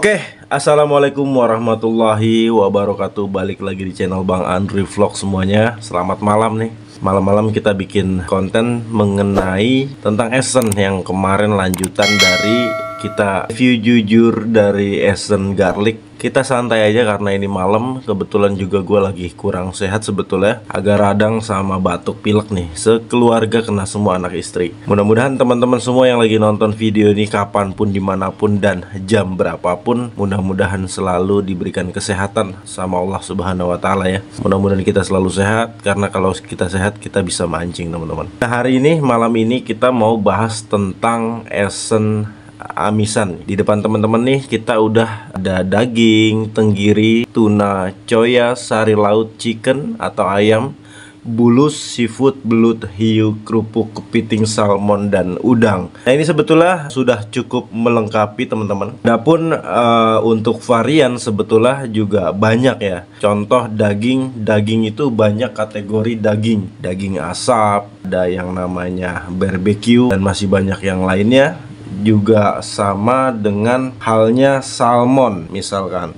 Oke, assalamualaikum warahmatullahi wabarakatuh. Balik lagi di channel Bang Andri Vlog semuanya. Selamat malam nih. Malam-malam kita bikin konten mengenai tentang Essen yang kemarin lanjutan dari kita review jujur dari Essen Garlic. Kita santai aja karena ini malam. Kebetulan juga gue lagi kurang sehat sebetulnya, agak radang sama batuk pilek nih. Sekeluarga kena semua, anak istri. Mudah-mudahan teman-teman semua yang lagi nonton video ini kapanpun, dimanapun, dan jam berapapun, mudah-mudahan selalu diberikan kesehatan sama Allah Subhanahu wa Ta'ala ya. Mudah-mudahan kita selalu sehat, karena kalau kita sehat kita bisa mancing teman-teman. Nah, hari ini, malam ini kita mau bahas tentang Essen amisan. Di depan teman-teman nih kita udah ada daging, tenggiri, tuna, coya, sari laut, chicken atau ayam, bulus, seafood, belut, hiu, kerupuk, kepiting, salmon, dan udang. Nah, ini sebetulnya sudah cukup melengkapi teman-teman. Adapun untuk varian sebetulnya juga banyak ya. Contoh daging itu banyak kategori daging. Daging asap, ada yang namanya barbecue, dan masih banyak yang lainnya. Juga sama dengan halnya salmon. Misalkan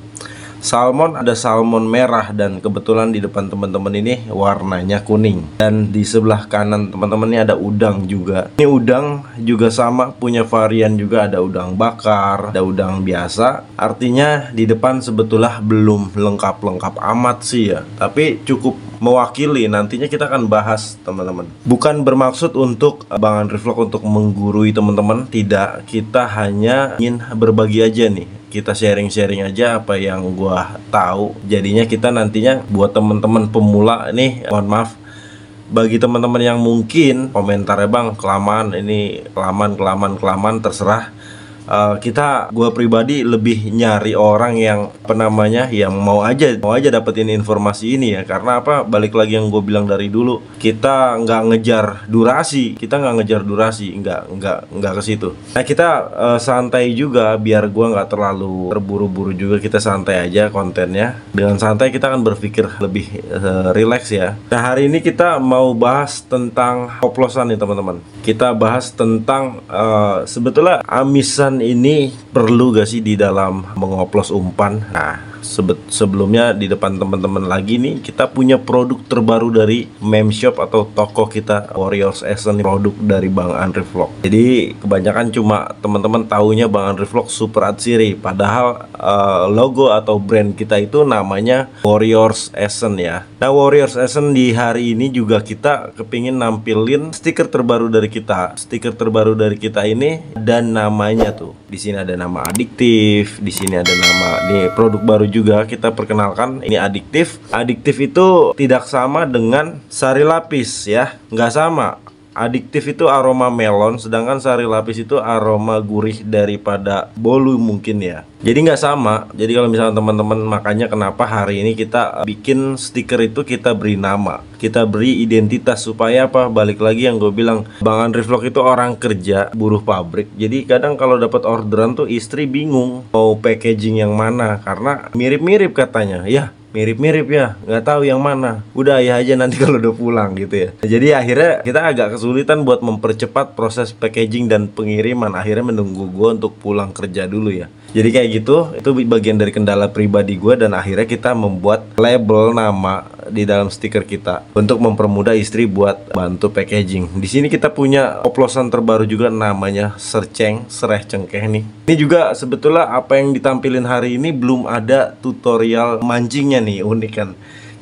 salmon, ada salmon merah, dan kebetulan di depan teman-teman ini warnanya kuning. Dan di sebelah kanan teman-teman ini ada udang juga. Ini udang juga sama, punya varian juga, ada udang bakar, ada udang biasa. Artinya di depan sebetulnya belum lengkap-lengkap amat sih ya, tapi cukup mewakili. Nantinya kita akan bahas teman-teman. Bukan bermaksud untuk Bang Andri Vlog untuk menggurui teman-teman, tidak. Kita hanya ingin berbagi aja nih. Kita sharing-sharing aja apa yang gua tahu. Jadinya kita nantinya buat teman-teman pemula nih, mohon maaf bagi teman-teman yang mungkin komentarnya, Bang, kelamaan, ini kelamaan terserah. Gua pribadi lebih nyari orang yang apa namanya, yang mau aja dapetin informasi ini ya. Karena apa? Balik lagi yang gue bilang dari dulu, kita nggak ngejar durasi, nggak ke situ. Nah, kita santai juga, biar gue nggak terlalu terburu-buru juga. Kita santai aja kontennya. Dengan santai kita akan berpikir lebih rileks ya. Nah, hari ini kita mau bahas tentang oplosan nih teman-teman. Kita bahas tentang sebetulnya amisan ini perlu gak sih di dalam mengoplos umpan. Nah, sebelumnya di depan teman-teman lagi nih, kita punya produk terbaru dari meme shop atau toko kita, Warriors Essen, produk dari Bang Andri Vlog. Jadi kebanyakan cuma teman-teman taunya Bang Andri Vlog Super Atsiri, padahal logo atau brand kita itu namanya Warriors Essen ya. Nah, Warriors Essen di hari ini juga kita kepingin nampilin stiker terbaru dari kita. Stiker terbaru dari kita ini dan namanya tuh, di sini ada nama adiktif, di sini ada nama nih produk baru juga kita perkenalkan, ini adiktif. Adiktif itu tidak sama dengan sari lapis ya, nggak sama. Adiktif itu aroma melon, sedangkan sari lapis itu aroma gurih daripada bolu mungkin ya. Jadi nggak sama. Jadi kalau misalnya teman-teman, makanya kenapa hari ini kita bikin stiker itu kita beri nama, kita beri identitas, supaya apa? Balik lagi yang gue bilang, Bang Andri Vlog itu orang kerja, buruh pabrik. Jadi kadang kalau dapat orderan tuh istri bingung mau packaging yang mana, karena mirip-mirip katanya ya. Mirip-mirip ya, nggak tahu yang mana. Udah ya aja nanti kalau udah pulang gitu ya. Jadi akhirnya kita agak kesulitan buat mempercepat proses packaging dan pengiriman. Akhirnya menunggu gue untuk pulang kerja dulu ya. Jadi kayak gitu, itu bagian dari kendala pribadi gue, dan akhirnya kita membuat label nama di dalam stiker kita untuk mempermudah istri buat bantu packaging. Di sini kita punya oplosan terbaru juga, namanya sereh cengkeh nih. Ini juga sebetulnya apa yang ditampilin hari ini belum ada tutorial mancingnya nih, unik kan.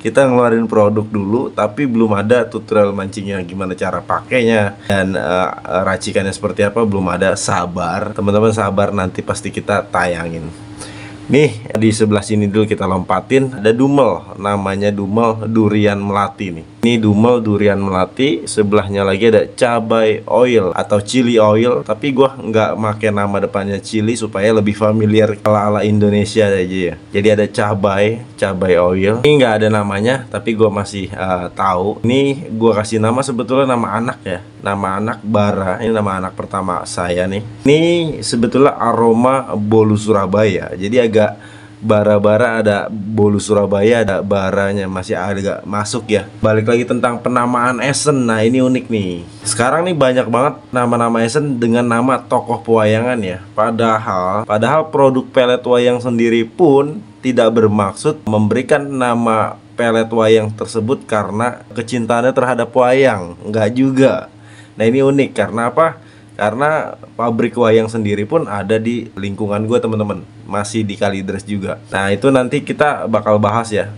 Kita ngeluarin produk dulu tapi belum ada tutorial mancingnya, gimana cara pakainya dan racikannya seperti apa, belum ada. Sabar teman-teman, sabar, nanti pasti kita tayangin. Nih, di sebelah sini dulu kita lompatin, ada dumel, namanya dumel durian melati nih. Ini dumel durian melati, sebelahnya lagi ada cabai oil atau chili oil, tapi gua nggak make nama depannya chili supaya lebih familiar ala-ala Indonesia aja ya. Jadi ada cabai oil. Ini nggak ada namanya, tapi gua masih tahu. Ini gua kasih nama, sebetulnya nama anak ya. Nama anak Bara, ini nama anak pertama saya nih. Ini sebetulnya aroma bolu Surabaya, jadi agak bara-bara, ada bolu Surabaya, ada baranya, masih agak masuk ya. Balik lagi tentang penamaan esen. Nah ini unik nih. Sekarang nih banyak banget nama-nama esen dengan nama tokoh pewayangan ya. Padahal produk pelet wayang sendiri pun tidak bermaksud memberikan nama pelet wayang tersebut karena kecintaannya terhadap wayang. Enggak juga. Nah ini unik karena apa? Karena pabrik wayang sendiri pun ada di lingkungan gue teman-teman, masih di Kalideres juga. Nah itu nanti kita bakal bahas ya.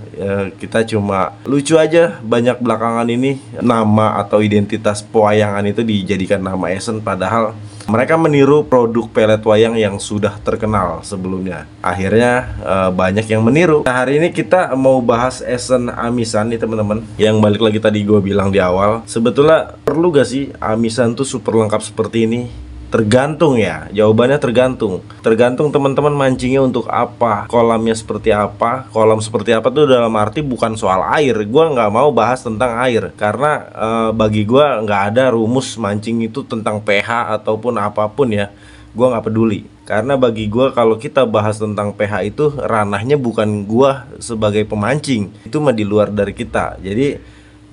Kita cuma lucu aja banyak belakangan ini nama atau identitas pewayangan itu dijadikan nama esen, padahal mereka meniru produk pelet wayang yang sudah terkenal sebelumnya. Akhirnya banyak yang meniru. Nah hari ini kita mau bahas esen amisan nih teman-teman. Yang balik lagi tadi gue bilang di awal, sebetulnya perlu gak sih amisan tuh super lengkap seperti ini? Tergantung ya, jawabannya tergantung. Tergantung teman-teman mancingnya untuk apa, kolamnya seperti apa. Kolam seperti apa tuh dalam arti bukan soal air. Gue nggak mau bahas tentang air karena bagi gue nggak ada rumus mancing itu tentang pH ataupun apapun ya. Gue nggak peduli karena bagi gue kalau kita bahas tentang pH itu ranahnya bukan gue sebagai pemancing, itu mah di luar dari kita. Jadi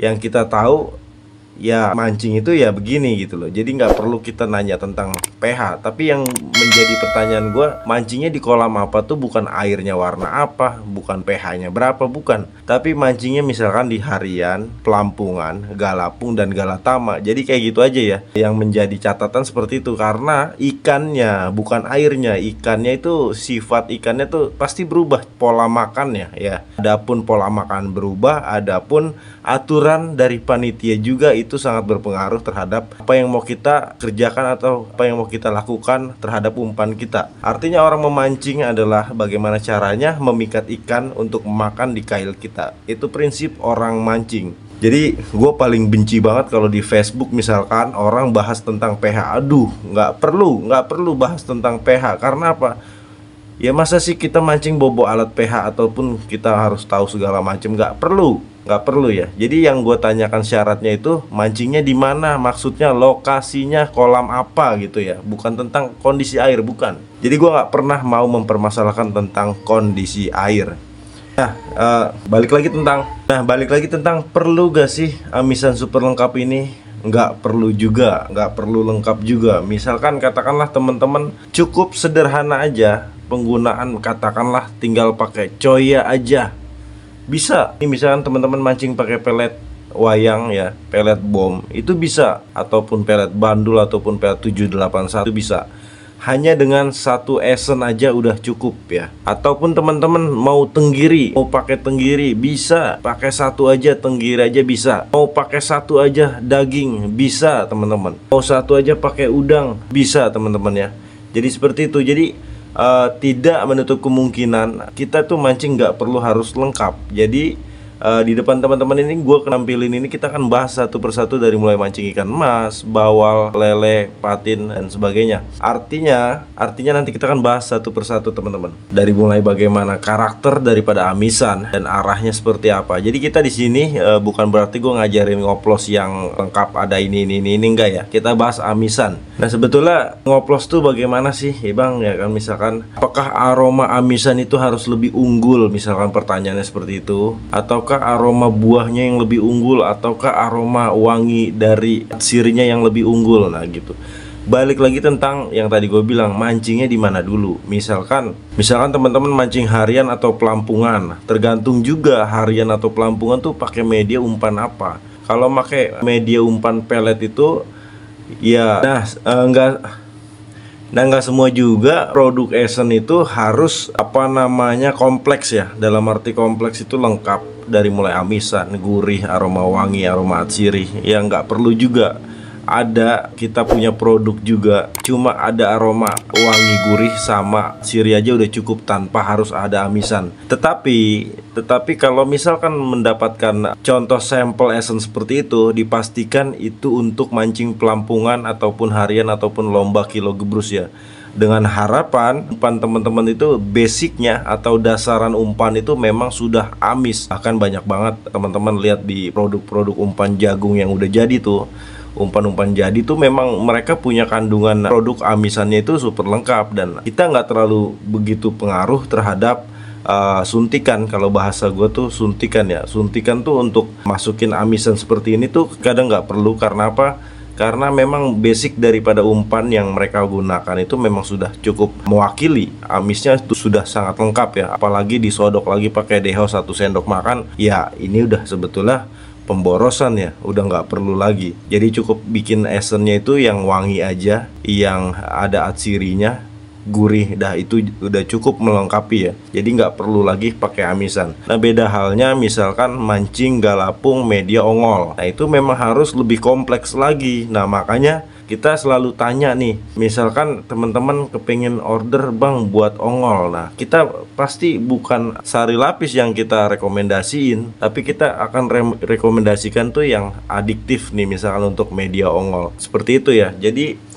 yang kita tahu ya mancing itu ya begini gitu loh. Jadi nggak perlu kita nanya tentang pH. Tapi yang menjadi pertanyaan gue, mancingnya di kolam apa tuh bukan airnya warna apa, bukan pH-nya berapa, bukan. Tapi mancingnya misalkan di harian, pelampungan, galapung, dan galatama. Jadi kayak gitu aja ya. Yang menjadi catatan seperti itu karena ikannya bukan airnya. Ikannya itu sifat ikannya tuh pasti berubah pola makannya ya. Adapun pola makan berubah, adapun aturan dari panitia juga itu sangat berpengaruh terhadap apa yang mau kita kerjakan atau apa yang mau kita lakukan terhadap umpan kita. Artinya orang memancing adalah bagaimana caranya memikat ikan untuk makan di kail kita. Itu prinsip orang mancing. Jadi gue paling benci banget kalau di Facebook misalkan orang bahas tentang pH. Aduh, nggak perlu bahas tentang pH. Karena apa? Ya masa sih kita mancing bobo alat pH ataupun kita harus tahu segala macam? Nggak perlu ya. Jadi yang gue tanyakan syaratnya itu mancingnya di mana, maksudnya lokasinya kolam apa gitu ya, bukan tentang kondisi air, bukan. Jadi gue nggak pernah mau mempermasalahkan tentang kondisi air. Nah balik lagi tentang perlu gak sih amisan super lengkap ini? Nggak perlu juga, nggak perlu lengkap juga. Misalkan katakanlah teman-teman cukup sederhana aja penggunaan, katakanlah tinggal pakai coya aja bisa. Ini misalkan teman-teman mancing pakai pelet wayang ya, pelet bom itu bisa, ataupun pelet bandul ataupun pelet 781 bisa. Hanya dengan satu esen aja udah cukup ya. Ataupun teman-teman mau tenggiri, mau pakai tenggiri bisa, pakai satu aja tenggiri aja bisa. Mau pakai satu aja daging bisa teman-teman. Mau satu aja pakai udang bisa teman-teman ya. Jadi seperti itu. Jadi tidak menutup kemungkinan kita tuh mancing nggak perlu harus lengkap. Jadi di depan teman-teman ini gue nampilin ini, kita akan bahas satu persatu dari mulai mancing ikan emas, bawal, lele, patin, dan sebagainya. Artinya nanti kita akan bahas satu persatu teman-teman. Dari mulai bagaimana karakter daripada amisan dan arahnya seperti apa. Jadi kita di sini bukan berarti gue ngajarin ngoplos yang lengkap ada ini enggak ya. Kita bahas amisan. Nah sebetulnya ngoplos tuh bagaimana sih ya bang ya kan, misalkan apakah aroma amisan itu harus lebih unggul, misalkan pertanyaannya seperti itu, ataukah aroma buahnya yang lebih unggul, ataukah aroma wangi dari sirinya yang lebih unggul. Nah gitu. Balik lagi tentang yang tadi gue bilang, mancingnya di mana dulu. Misalkan teman-teman mancing harian atau pelampungan, tergantung juga harian atau pelampungan tuh pakai media umpan apa. Kalau pakai media umpan pelet itu ya nggak semua juga produk esen itu harus kompleks ya. Dalam arti kompleks itu lengkap dari mulai amisan, gurih, aroma wangi, aroma atsiri. Ya nggak perlu juga. Ada, kita punya produk juga cuma ada aroma wangi, gurih sama siri aja udah cukup tanpa harus ada amisan. Tetapi kalau misalkan mendapatkan contoh sampel esen seperti itu, dipastikan itu untuk mancing pelampungan ataupun harian ataupun lomba kilo gebrus ya. Dengan harapan umpan teman-teman itu basicnya atau dasaran umpan itu memang sudah amis. Bahkan banyak banget teman-teman lihat di produk-produk umpan jagung yang udah jadi tuh, umpan-umpan jadi tuh memang mereka punya kandungan produk amisannya itu super lengkap. Dan kita nggak terlalu begitu pengaruh terhadap suntikan. Kalau bahasa gue tuh suntikan ya. Suntikan tuh untuk masukin amisan seperti ini tuh kadang nggak perlu. Karena apa? Karena memang basic daripada umpan yang mereka gunakan itu memang sudah cukup mewakili. Amisnya itu sudah sangat lengkap ya. Apalagi disodok lagi pakai deho 1 sendok makan. Ya ini udah sebetulnya pemborosan ya, udah nggak perlu lagi. Jadi cukup bikin esennya itu yang wangi aja, yang ada atsirinya, gurih, dah itu udah cukup melengkapi ya. Jadi nggak perlu lagi pakai amisan. Nah beda halnya misalkan mancing galapung media ongol. Nah itu memang harus lebih kompleks lagi. Nah makanya kita selalu tanya nih, misalkan teman-teman kepengen order bang buat ongol. Nah kita pasti bukan sari lapis yang kita rekomendasiin, tapi kita akan rekomendasikan tuh yang adiktif nih, misalkan untuk media ongol. Seperti itu ya. Jadi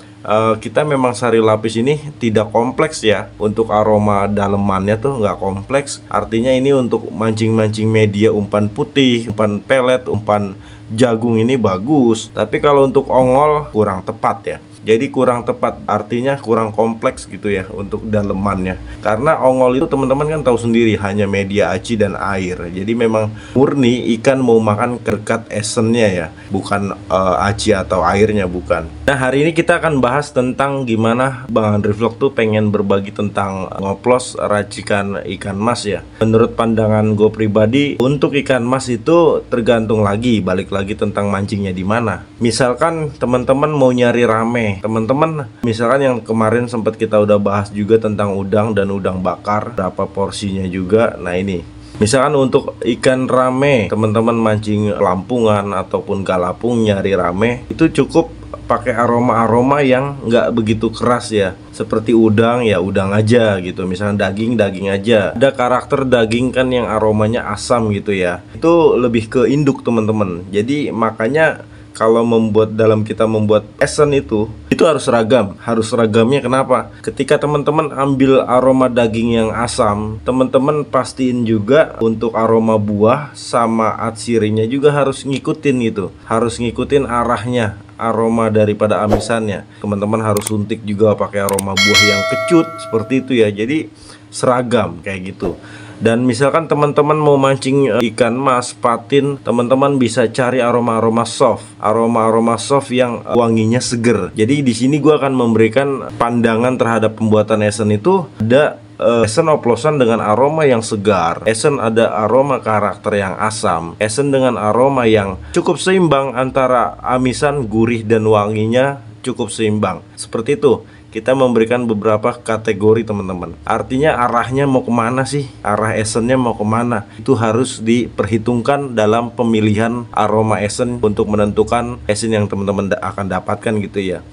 kita memang sari lapis ini tidak kompleks ya. Untuk aroma dalemannya tuh nggak kompleks. Artinya ini untuk mancing-mancing media umpan putih, umpan pelet, umpan jagung ini bagus. Tapi kalau untuk ongol kurang tepat ya. Jadi kurang tepat, artinya kurang kompleks gitu ya untuk dalemannya. Karena ongol itu teman-teman kan tahu sendiri hanya media aci dan air. Jadi memang murni ikan mau makan dekat esennya ya, bukan aci atau airnya, bukan. Nah hari ini kita akan bahas tentang gimana Bang Andri Vlog tuh pengen berbagi tentang ngoplos racikan ikan mas ya. Menurut pandangan gue pribadi, untuk ikan mas itu tergantung lagi, balik lagi tentang mancingnya di mana. Misalkan teman-teman mau nyari rame, teman-teman misalkan yang kemarin sempat kita udah bahas juga tentang udang dan udang bakar, berapa porsinya juga. Nah ini misalkan untuk ikan rame, teman-teman mancing lampungan ataupun galapung nyari rame, itu cukup pakai aroma-aroma yang nggak begitu keras ya. Seperti udang ya udang aja gitu, misalnya daging aja. Ada karakter daging kan yang aromanya asam gitu ya, itu lebih ke induk teman-teman. Jadi makanya kalau dalam kita membuat esen itu harus seragam. Harus seragamnya kenapa? Ketika teman-teman ambil aroma daging yang asam, teman-teman pastiin juga untuk aroma buah sama atsirinya juga harus ngikutin gitu. Harus ngikutin arahnya, aroma daripada amisannya. Teman-teman harus suntik juga pakai aroma buah yang kecut, seperti itu ya. Jadi seragam kayak gitu. Dan misalkan teman-teman mau mancing ikan mas, patin, teman-teman bisa cari aroma-aroma soft, aroma-aroma soft yang wanginya seger. Jadi di sini gue akan memberikan pandangan terhadap pembuatan esen itu. Ada esen oplosan dengan aroma yang segar, esen ada aroma karakter yang asam, esen dengan aroma yang cukup seimbang antara amisan, gurih dan wanginya cukup seimbang. Seperti itu. Kita memberikan beberapa kategori teman-teman. Artinya arahnya mau kemana sih? Arah esennya mau kemana? Itu harus diperhitungkan dalam pemilihan aroma esen untuk menentukan esen yang teman-teman akan dapatkan gitu ya.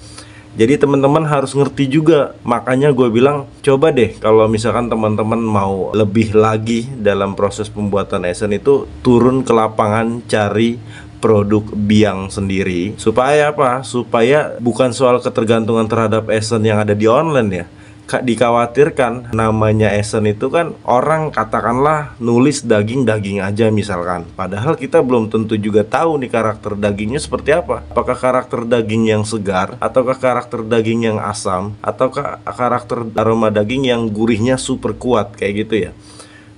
Jadi teman-teman harus ngerti juga. Makanya gue bilang coba deh kalau misalkan teman-teman mau lebih lagi dalam proses pembuatan esen itu, turun ke lapangan cari produk biang sendiri. Supaya apa? Supaya bukan soal ketergantungan terhadap esen yang ada di online ya. Dikhawatirkan namanya esen itu kan orang katakanlah nulis daging aja misalkan. Padahal kita belum tentu juga tahu nih karakter dagingnya seperti apa. Apakah karakter daging yang segar, ataukah karakter daging yang asam, ataukah karakter aroma daging yang gurihnya super kuat kayak gitu ya.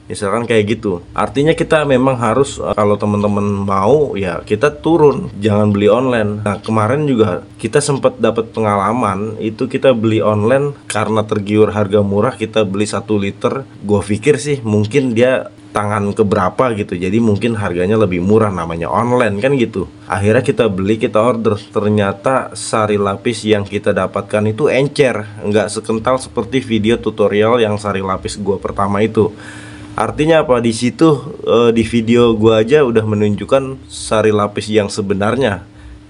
Misalkan kayak gitu. Artinya kita memang harus, kalau teman-teman mau ya kita turun, jangan beli online. Nah kemarin juga kita sempat dapat pengalaman, itu kita beli online karena tergiur harga murah, kita beli 1 liter. Gue pikir sih mungkin dia tangan keberapa gitu, jadi mungkin harganya lebih murah, namanya online kan gitu. Akhirnya kita beli, kita order, ternyata sari lapis yang kita dapatkan itu encer, nggak sekental seperti video tutorial yang sari lapis gue pertama itu. Artinya apa? Di situ di video gua aja udah menunjukkan sari lapis yang sebenarnya.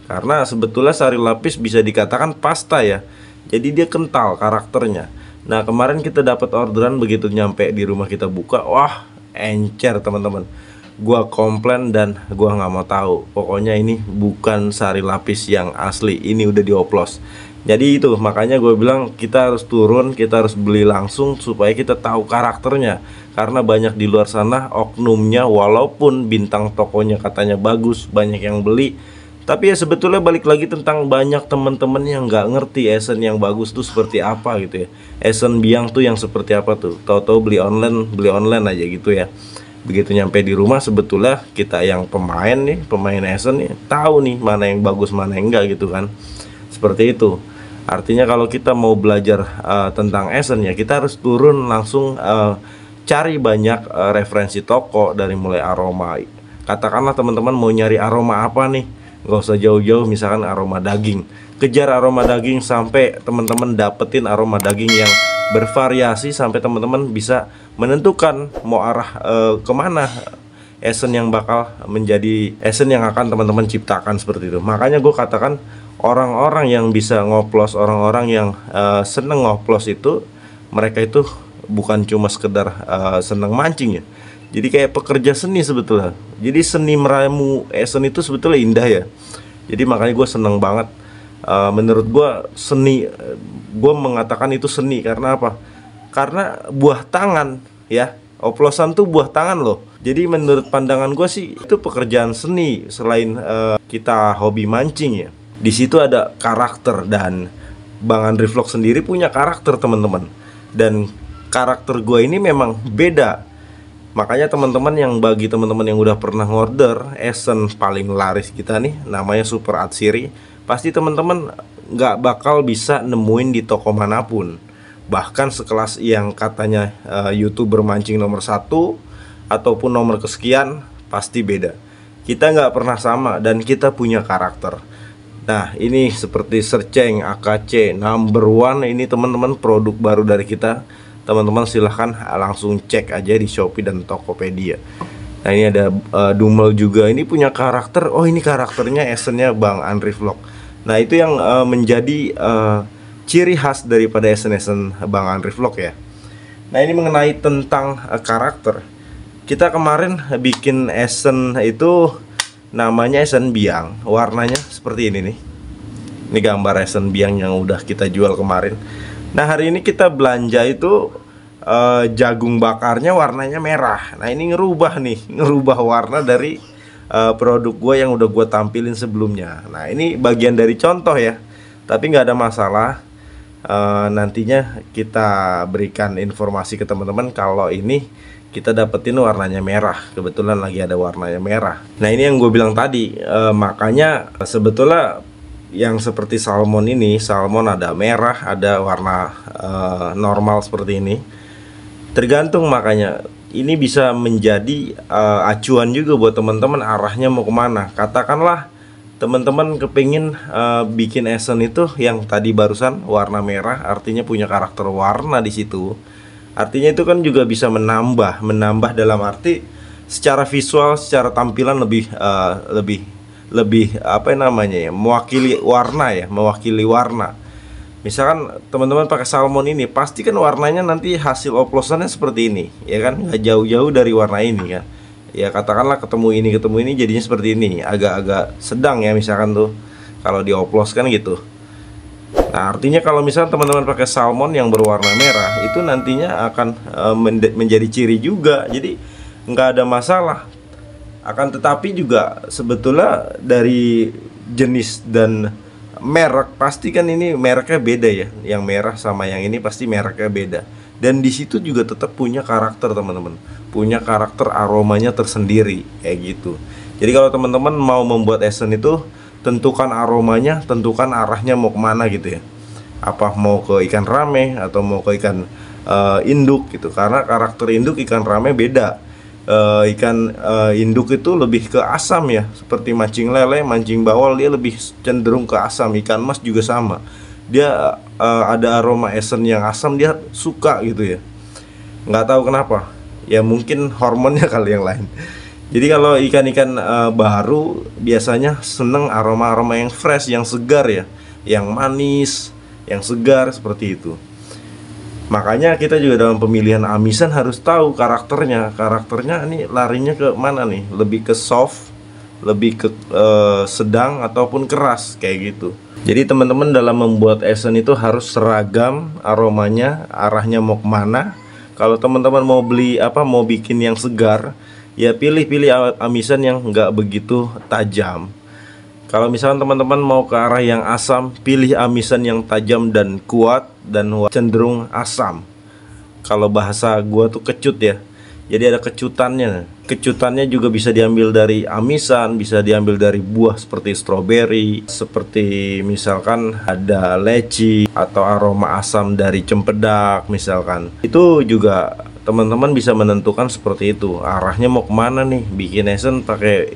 Karena sebetulnya sari lapis bisa dikatakan pasta ya. Jadi dia kental karakternya. Nah, kemarin kita dapat orderan, begitu nyampe di rumah kita buka, wah, encer teman-teman. Gua komplain dan gua nggak mau tahu. Pokoknya ini bukan sari lapis yang asli. Ini udah dioplos. Jadi itu makanya gue bilang kita harus turun, kita harus beli langsung supaya kita tahu karakternya. Karena banyak di luar sana oknumnya, walaupun bintang tokonya katanya bagus, banyak yang beli, Tapi ya sebetulnya balik lagi tentang banyak temen-temen yang nggak ngerti Esen yang bagus tuh seperti apa gitu ya. Esen biang tuh yang seperti apa tuh. Tahu-tahu beli online aja gitu ya. Begitu nyampe di rumah sebetulnya kita yang pemain Esen nih tahu nih mana yang bagus mana yang enggak gitu kan. Seperti itu. Artinya kalau kita mau belajar tentang Esen ya kita harus turun langsung cari banyak referensi toko dari mulai aroma. Katakanlah teman-teman mau nyari aroma apa nih, nggak usah jauh-jauh, misalkan aroma daging. Kejar aroma daging sampai teman-teman dapetin aroma daging yang bervariasi sampai teman-teman bisa menentukan mau arah kemana Esen yang bakal menjadi Esen yang akan teman-teman ciptakan seperti itu. Makanya gue katakan orang-orang yang bisa ngoplos, orang-orang yang seneng ngoplos itu, mereka itu bukan cuma sekedar seneng mancing ya. Jadi kayak pekerja seni sebetulnya. Jadi seni meramu Esen itu sebetulnya indah ya. Jadi makanya gue seneng banget. Menurut gue seni, gue mengatakan itu seni karena apa? Karena buah tangan ya. Oplosan tuh buah tangan loh. Jadi menurut pandangan gue sih itu pekerjaan seni selain kita hobi mancing ya. Di situ ada karakter dan Bang Andri Vlog sendiri punya karakter teman-teman. Dan karakter gue ini memang beda. Makanya teman-teman yang bagi teman-teman yang udah pernah ngorder Esen paling laris kita nih namanya Super Atsiri, pasti teman-teman nggak bakal bisa nemuin di toko manapun. Bahkan sekelas yang katanya YouTuber mancing nomor 1 ataupun nomor kesekian pasti beda. Kita nggak pernah sama dan kita punya karakter. Nah ini seperti Serceng AKC number 1 ini teman-teman, produk baru dari kita. Teman-teman silahkan langsung cek aja di Shopee dan Tokopedia. Nah ini ada Dumel juga, ini punya karakter. Oh ini karakternya Esennya Bang Andri Vlog. Nah itu yang menjadi ciri khas daripada Esen Bang Andri Vlog ya. Nah ini mengenai tentang karakter. Kita kemarin bikin Esen itu namanya Esen Biang. Warnanya seperti ini nih. Ini gambar Esen Biang yang udah kita jual kemarin. Nah hari ini kita belanja itu jagung bakarnya warnanya merah. Nah ini ngerubah warna dari produk gue yang udah gue tampilin sebelumnya. Nah ini bagian dari contoh ya. Tapi nggak ada masalah. Nantinya kita berikan informasi ke teman-teman kalau ini kita dapetin warnanya merah. Kebetulan lagi ada warnanya merah. Nah ini yang gue bilang tadi. Makanya sebetulnya yang seperti salmon ini, salmon ada merah, ada warna normal seperti ini. Tergantung, makanya ini bisa menjadi acuan juga buat teman-teman arahnya mau kemana. Katakanlah teman-teman kepingin bikin Esen itu yang tadi barusan warna merah, artinya punya karakter warna di situ. Artinya itu kan juga bisa menambah dalam arti secara visual, secara tampilan lebih apa namanya ya, mewakili warna. Misalkan teman-teman pakai salmon ini, pasti kan warnanya nanti hasil oplosannya seperti ini ya kan, nggak jauh-jauh dari warna ini kan ya. Katakanlah ketemu ini jadinya seperti ini, agak-agak sedang ya misalkan tuh kalau dioplos kan gitu. Nah artinya kalau misalnya teman-teman pakai salmon yang berwarna merah, itu nantinya akan menjadi ciri juga, jadi nggak ada masalah. Akan tetapi juga sebetulnya dari jenis dan merek, pasti kan ini mereknya beda ya. Yang merah sama yang ini pasti mereknya beda. Dan di situ juga tetap punya karakter teman-teman. Punya karakter aromanya tersendiri kayak gitu. Jadi kalau teman-teman mau membuat Esen itu, tentukan aromanya, tentukan arahnya mau kemana gitu ya. Apa mau ke ikan rame atau mau ke ikan induk gitu. Karena karakter induk ikan rame beda. Ikan induk itu lebih ke asam ya, seperti mancing lele, mancing bawal, dia lebih cenderung ke asam. Ikan mas juga sama, dia ada aroma Esen yang asam, dia suka gitu ya. Nggak tahu kenapa ya, mungkin hormonnya kali yang lain. Jadi kalau ikan-ikan baru biasanya seneng aroma-aroma yang fresh, yang segar ya, yang manis, yang segar seperti itu. Makanya kita juga dalam pemilihan amisan harus tahu karakternya. Karakternya ini larinya ke mana nih? Lebih ke soft, lebih ke sedang ataupun keras kayak gitu. Jadi teman-teman dalam membuat Esen itu harus seragam aromanya, arahnya mau kemana. Kalau teman-teman mau beli mau bikin yang segar, ya pilih-pilih amisan yang nggak begitu tajam. Kalau misalkan teman-teman mau ke arah yang asam, pilih amisan yang tajam dan kuat dan cenderung asam. Kalau bahasa gua tuh kecut ya. Jadi ada kecutannya. Kecutannya juga bisa diambil dari amisan, bisa diambil dari buah seperti stroberi, seperti misalkan ada leci atau aroma asam dari cempedak misalkan. Itu juga teman-teman bisa menentukan seperti itu. Arahnya mau kemana nih? Bikin esen pakai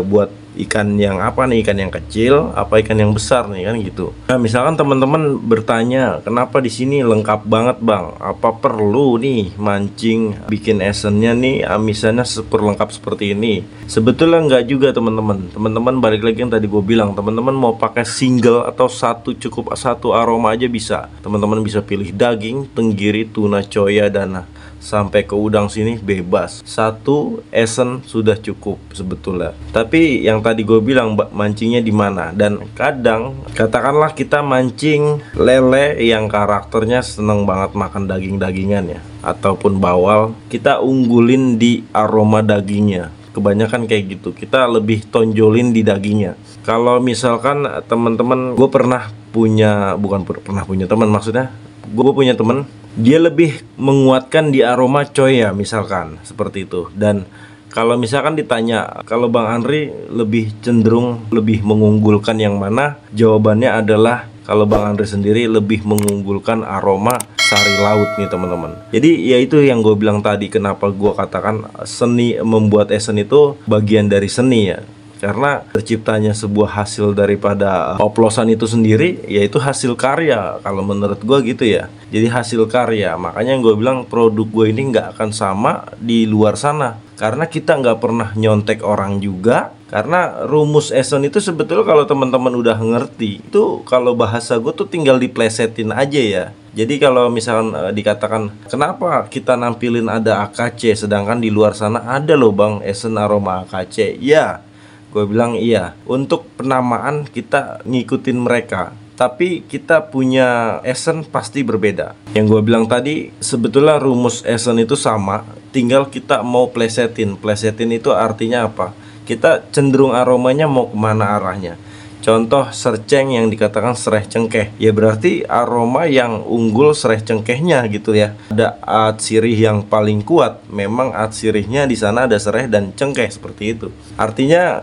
buat ikan yang apa nih, ikan yang kecil apa ikan yang besar nih, kan gitu. Nah misalkan teman-teman bertanya, kenapa di sini lengkap banget bang, apa perlu nih mancing bikin esennya nih amisannya lengkap seperti ini? Sebetulnya enggak juga teman-teman. Teman-teman balik lagi yang tadi gue bilang, teman-teman mau pakai single atau cukup satu aroma aja bisa. Teman-teman bisa pilih daging, tenggiri, tuna, coya, dan sampai ke udang sini bebas. Satu esen sudah cukup sebetulnya. Tapi yang tadi gue bilang mancingnya di mana. Dan kadang katakanlah kita mancing lele yang karakternya seneng banget makan daging-dagingan ya, ataupun bawal, kita unggulin di aroma dagingnya. Kebanyakan kayak gitu, kita lebih tonjolin di dagingnya. Kalau misalkan teman-teman, gue pernah punya, bukan pernah punya teman, maksudnya gue punya teman, dia lebih menguatkan di aroma coya misalkan seperti itu. Dan kalau misalkan ditanya, kalau Bang Andri lebih cenderung lebih mengunggulkan yang mana? Jawabannya adalah kalau Bang Andri sendiri lebih mengunggulkan aroma sari laut nih teman-teman. Jadi ya itu yang gue bilang tadi, kenapa gue katakan seni membuat esen itu bagian dari seni ya. Karena terciptanya sebuah hasil daripada oplosan itu sendiri, yaitu hasil karya. Kalau menurut gue gitu ya. Jadi hasil karya. Makanya gue bilang produk gue ini nggak akan sama di luar sana. Karena kita nggak pernah nyontek orang juga. Karena rumus esen itu sebetulnya kalau teman-teman udah ngerti, itu kalau bahasa gue tuh tinggal diplesetin aja ya. Jadi kalau misalkan dikatakan kenapa kita nampilin ada AKC, sedangkan di luar sana ada loh bang esen aroma AKC. Ya, gue bilang iya, untuk penamaan kita ngikutin mereka, tapi kita punya esen pasti berbeda. Yang gue bilang tadi, sebetulnya rumus esen itu sama, tinggal kita mau plesetin. Plesetin itu artinya apa? Kita cenderung aromanya mau kemana arahnya. Contoh serceng yang dikatakan sereh cengkeh, ya berarti aroma yang unggul sereh cengkehnya gitu ya. Ada at sirih yang paling kuat, memang at sirihnya di sana ada sereh dan cengkeh seperti itu. Artinya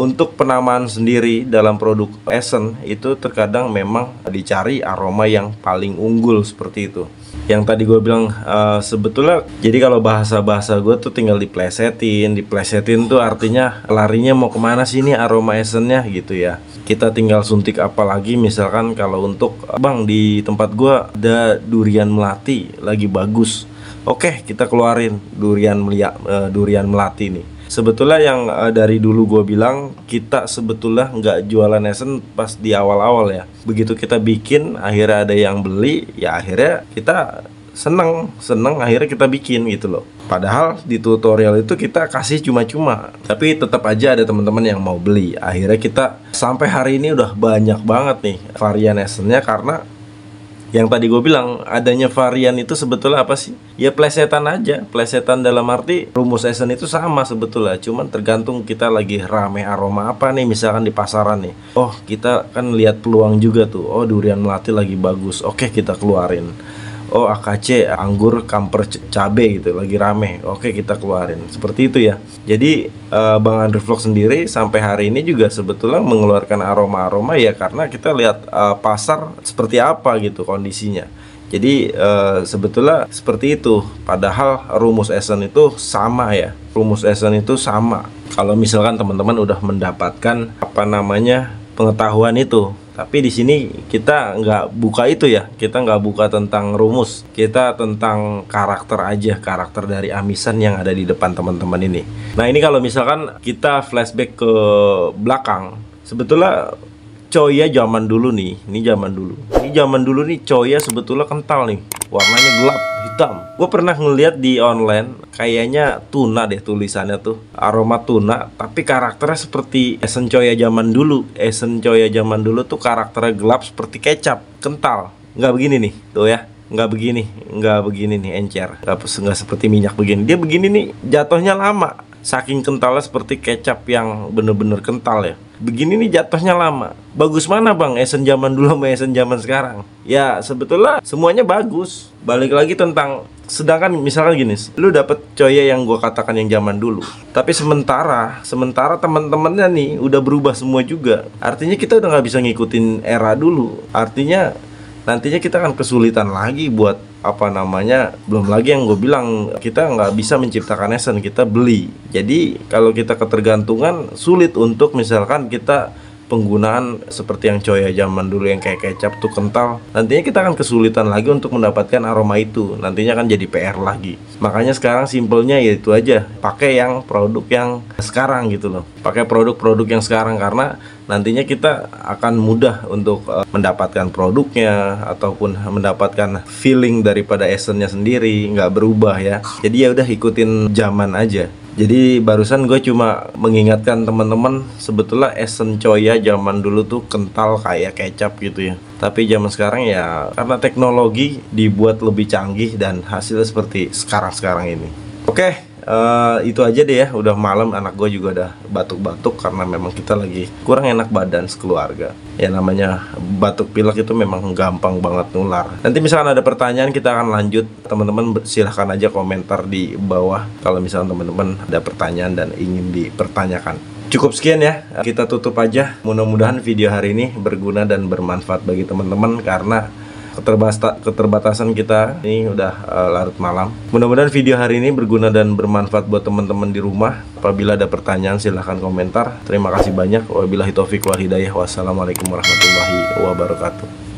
untuk penamaan sendiri dalam produk esen itu terkadang memang dicari aroma yang paling unggul seperti itu. Yang tadi gue bilang sebetulnya, jadi kalau bahasa gue tuh tinggal diplesetin. Diplesetin tuh artinya larinya mau kemana sih ini aroma esennya gitu ya. Kita tinggal suntik apa lagi, misalkan kalau untuk bang di tempat gue ada durian melati lagi bagus. Oke, kita keluarin durian melati nih. Sebetulnya yang dari dulu gue bilang, kita sebetulnya nggak jualan esen pas di awal-awal ya. Begitu kita bikin, akhirnya ada yang beli, ya akhirnya kita seneng akhirnya kita bikin gitu loh. Padahal di tutorial itu kita kasih cuma-cuma, tapi tetap aja ada teman-teman yang mau beli. Akhirnya kita sampai hari ini udah banyak banget nih varian esennya, karena yang tadi gue bilang, adanya varian itu sebetulnya apa sih? Ya plesetan aja. Plesetan dalam arti rumus esen itu sama sebetulnya, cuman tergantung kita lagi rame aroma apa nih. Misalkan di pasaran nih, oh kita kan lihat peluang juga tuh, oh durian melati lagi bagus, oke kita keluarin. Oh AKC anggur kamper cabe gitu lagi rame, oke kita keluarin. Seperti itu ya. Jadi Bang Andri Vlog sendiri sampai hari ini juga sebetulnya mengeluarkan aroma-aroma ya, karena kita lihat pasar seperti apa gitu kondisinya. Jadi sebetulnya seperti itu. Padahal rumus esen itu sama ya. Rumus esen itu sama. Kalau misalkan teman-teman udah mendapatkan apa namanya pengetahuan itu. Tapi di sini kita nggak buka itu ya, kita nggak buka tentang rumus, kita tentang karakter aja, karakter dari amisan yang ada di depan teman-teman ini. Nah ini kalau misalkan kita flashback ke belakang, sebetulnya coya zaman dulu nih, ini zaman dulu nih coya sebetulnya kental nih, warnanya gelap, hitam. Gue pernah ngeliat di online, kayaknya tuna deh tulisannya tuh, aroma tuna, tapi karakternya seperti esen coya zaman dulu. Esen coya zaman dulu tuh karakternya gelap seperti kecap, kental. Nggak begini nih, tuh ya, nggak begini nih encer, nggak seperti minyak begini. Dia begini nih, jatuhnya lama, saking kentalnya seperti kecap yang bener-bener kental ya. begini nih jatuhnya lama. Bagus mana bang, Essen zaman dulu sama Essen zaman sekarang? Ya sebetulnya semuanya bagus. Balik lagi tentang, sedangkan misalkan gini, lu dapet Choya yang gue katakan yang zaman dulu, tapi sementara teman-temannya nih udah berubah semua juga. Artinya kita udah nggak bisa ngikutin era dulu. Artinya nantinya kita akan kesulitan lagi buat apa namanya, belum lagi yang gue bilang, kita nggak bisa menciptakan Essen, kita beli. Jadi kalau kita ketergantungan, sulit untuk misalkan kita penggunaan seperti yang Choya zaman dulu yang kayak kecap tuh kental, nantinya kita akan kesulitan lagi untuk mendapatkan aroma itu, nantinya akan jadi PR lagi. Makanya sekarang simpelnya yaitu aja, pakai yang produk yang sekarang gitu loh, pakai produk-produk yang sekarang, karena nantinya kita akan mudah untuk mendapatkan produknya ataupun mendapatkan feeling daripada Essennya sendiri, nggak berubah ya. Jadi ya udah ikutin zaman aja. Jadi barusan gue cuma mengingatkan teman-teman, sebetulnya Essen Choya zaman dulu tuh kental kayak kecap gitu ya. Tapi zaman sekarang ya karena teknologi dibuat lebih canggih dan hasilnya seperti sekarang-sekarang ini. Oke. Itu aja deh ya, udah malam, anak gue juga udah batuk-batuk karena memang kita lagi kurang enak badan sekeluarga. Ya namanya batuk pilek itu memang gampang banget nular. Nanti misalkan ada pertanyaan kita akan lanjut, teman-teman silahkan aja komentar di bawah kalau misalkan teman-teman ada pertanyaan dan ingin dipertanyakan. Cukup sekian ya, kita tutup aja. Mudah-mudahan video hari ini berguna dan bermanfaat bagi teman-teman, karena keterbatasan kita ini udah larut malam. Mudah-mudahan video hari ini berguna dan bermanfaat buat teman-teman di rumah. Apabila ada pertanyaan silahkan komentar. Terima kasih banyak. Wabillahi taufiq wal hidayah. Wassalamualaikum warahmatullahi wabarakatuh.